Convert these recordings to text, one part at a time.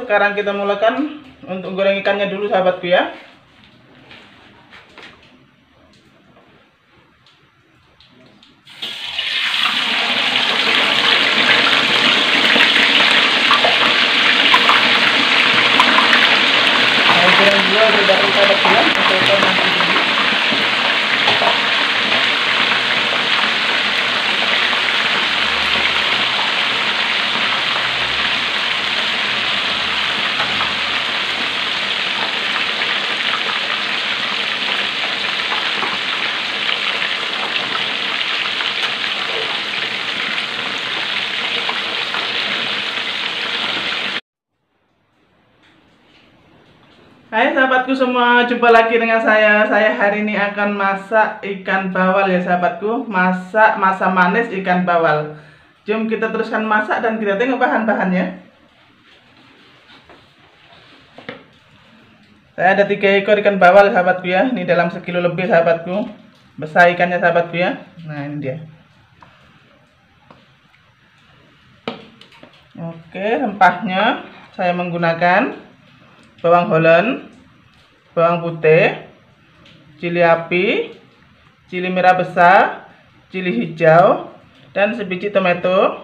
sekarang kita mulakan untuk goreng ikannya dulu sahabatku ya. Goreng dulu dari sahabatku ya, sampai nanti. Hai sahabatku semua, jumpa lagi dengan saya. Saya hari ini akan masak ikan bawal ya sahabatku. Masak masa manis ikan bawal. Jom kita teruskan masak dan kita tengok bahan-bahannya. Saya ada 3 ekor ikan bawal sahabatku ya. Ini dalam 1 kilo lebih sahabatku. Besar ikannya sahabatku ya. Nah ini dia. Oke, rempahnya saya menggunakan bawang holland, bawang putih, cili api, cili merah besar, cili hijau, dan sebiji tomato.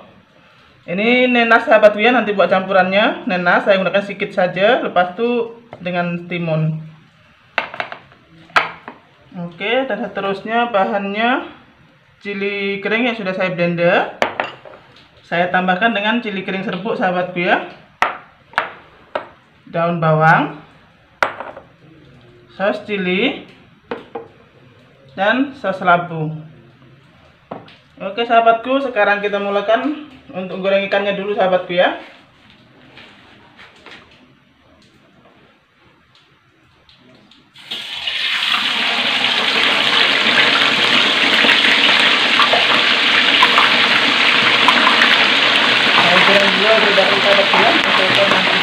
Ini nenas sahabatku ya, nanti buat campurannya nenas saya gunakan sedikit saja, lepas itu dengan timun. Oke, dan seterusnya bahannya cili kering yang sudah saya blender. Saya tambahkan dengan cili kering serbuk sahabatku ya. Daun bawang, saus cili, dan saus labu. Oke sahabatku, sekarang kita mulakan untuk goreng ikannya dulu sahabatku ya. Saya goreng dulu dari sahabatku ya, sampai nanti.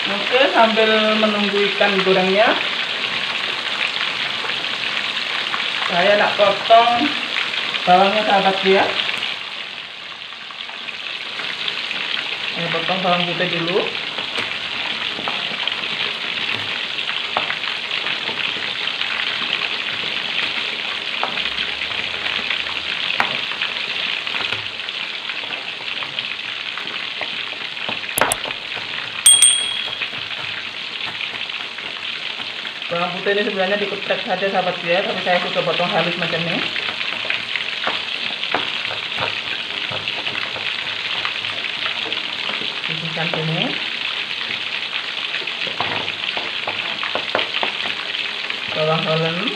Oke, sambil menunggu ikan gorengnya, saya nak potong bawangnya sahabatku ya. Saya potong bawang putih dulu. Bawang putih ini sebenarnya dikutek saja sahabat ya, tapi saya suka potong halus macam ini. Sisihkan sini. Bawang holland,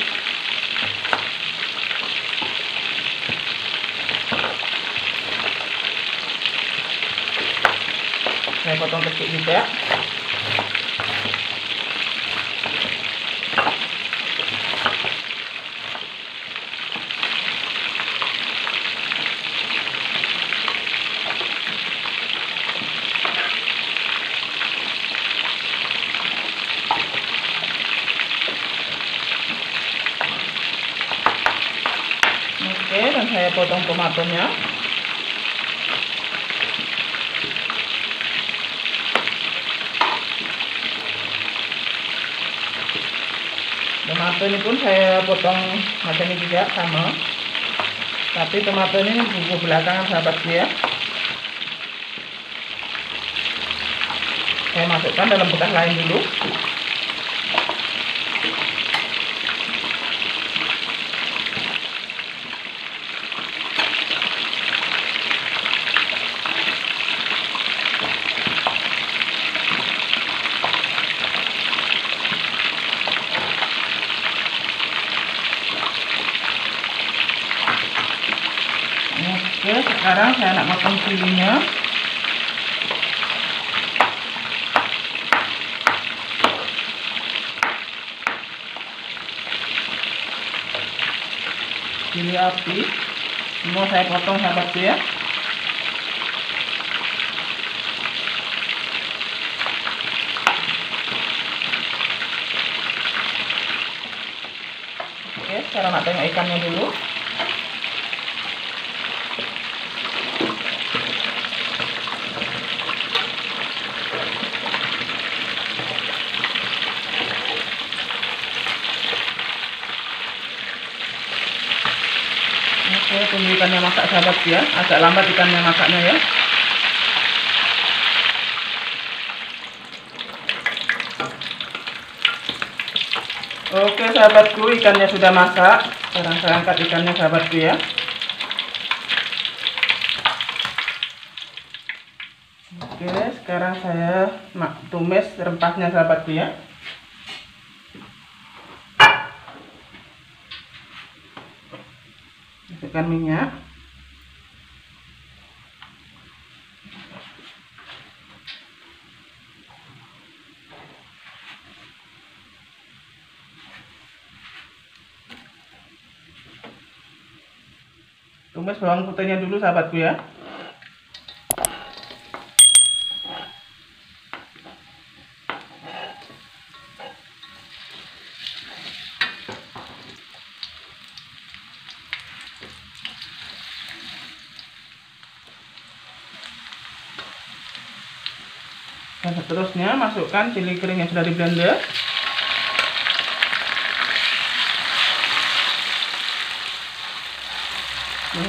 saya potong kecil juga. Oke, dan saya potong tomatonya. Tomato ini pun saya potong macam ini juga sama. Tapi tomato ini bumbu belakangan sahabatku ya. Saya masukkan dalam bekas lain dulu. Oke, sekarang saya nak potong cilinya. cili api semua saya potong sahabatku ya. Oke, sekarang nak tengok ikannya dulu. Oke, tunggu ikannya masak sahabat ya. Agak lambat ikannya masaknya ya. Oke sahabatku, ikannya sudah masak. Sekarang saya angkat ikannya sahabatku ya. Oke, sekarang saya tumis rempahnya sahabatku ya. Masukkan minyak. Tumis bawang putihnya dulu sahabatku ya. Dan seterusnya masukkan cili kering yang sudah di blender.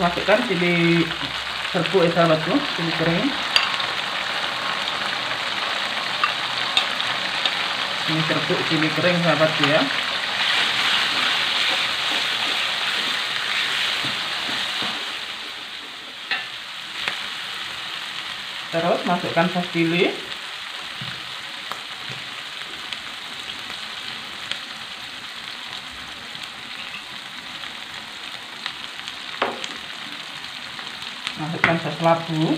Masukkan cili serbuk ya sahabatku, cili kering. Ini serbuk cili kering sahabatku ya. Terus masukkan saus cili. Masukkan saus labu.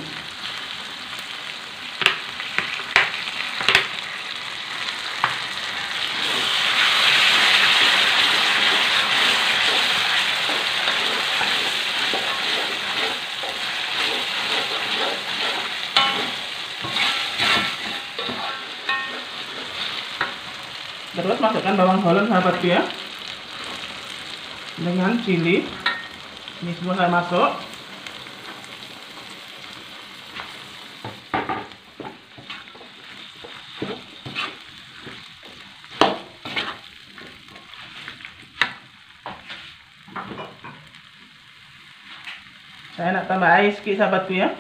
Terus masukkan bawang holland sahabatku ya. Dengan cili. Ini semua saya masuk. Saya nak tambah air sedikit sahabatku ya.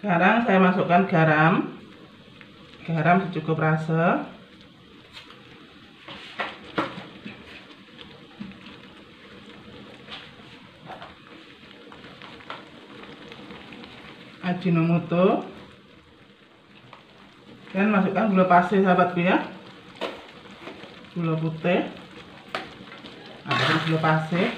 Sekarang saya masukkan garam. Garam secukup rasa. Ajinomoto. Dan masukkan gula pasir sahabatku ya. Gula putih. Ada gula pasir.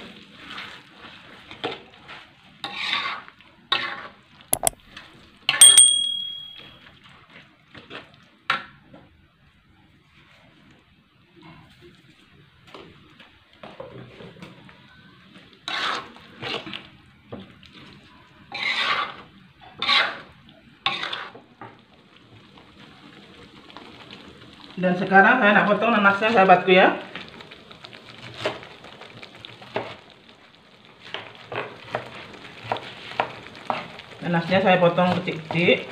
Dan sekarang saya nak potong nanasnya sahabatku ya. Nanasnya saya potong kecil-kecil.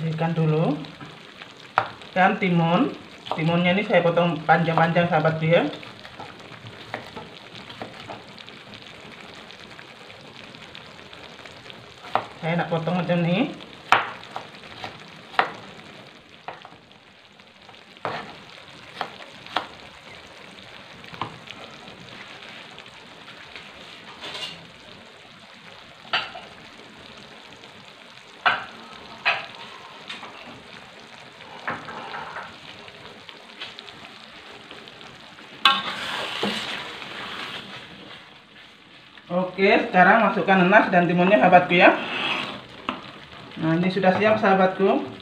bersihkan dulu. Dan timunnya ini saya potong panjang-panjang sahabatku ya. Saya nak potong macam ini. Oke, sekarang masukkan nanas dan timunnya sahabatku ya. Nah, ini sudah siap sahabatku.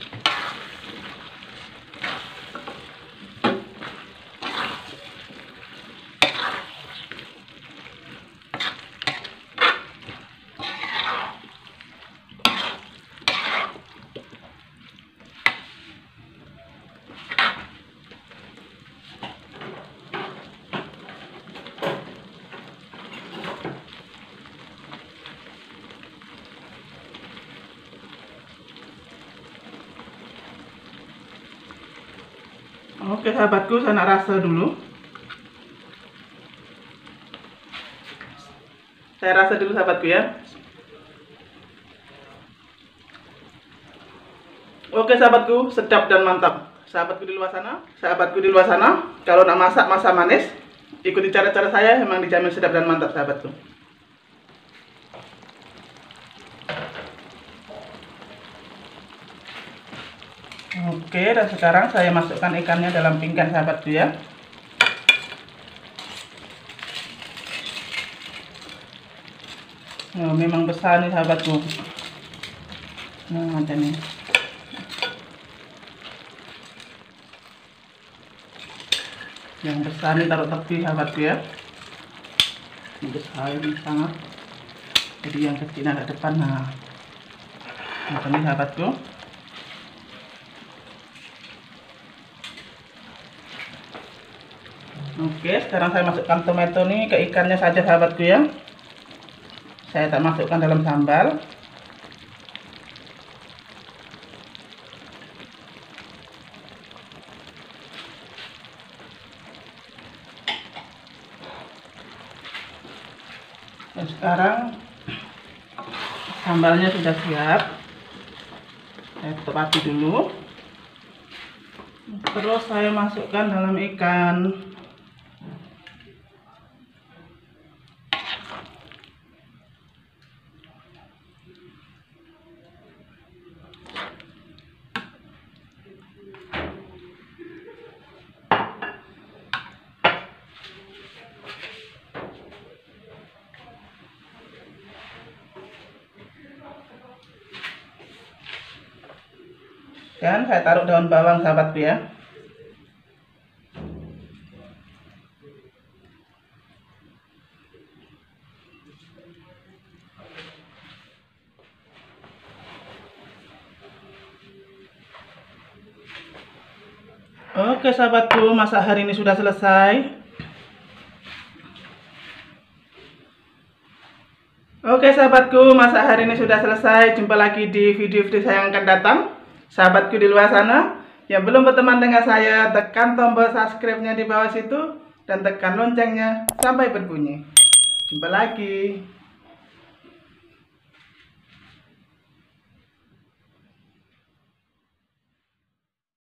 Oke sahabatku, saya nak rasa dulu. Saya rasa dulu sahabatku ya. Oke sahabatku, sedap dan mantap. Sahabatku di luar sana, kalau nak masak masa manis, ikuti cara-cara saya, memang dijamin sedap dan mantap sahabatku. Oke, dan sekarang saya masukkan ikannya dalam pinggan sahabatku ya. Nah, memang besar nih sahabatku. Nah, macam ini. Yang besar nih taruh tepi sahabatku ya. Yang besar ini sangat. Jadi yang kecil ada depan. Nah, macam ini sahabatku. Oke, sekarang saya masukkan tomato nih ke ikannya saja sahabatku ya. Saya tak masukkan dalam sambal. Dan sekarang sambalnya sudah siap. Saya tutup api dulu. Terus saya masukkan dalam ikan. Dan saya taruh daun bawang sahabatku ya. Oke sahabatku, masak hari ini sudah selesai. Oke sahabatku, masak hari ini sudah selesai. Jumpa lagi di video-video saya yang akan datang. Sahabatku di luar sana yang belum berteman dengan saya, tekan tombol subscribe-nya di bawah situ dan tekan loncengnya sampai berbunyi. Jumpa lagi.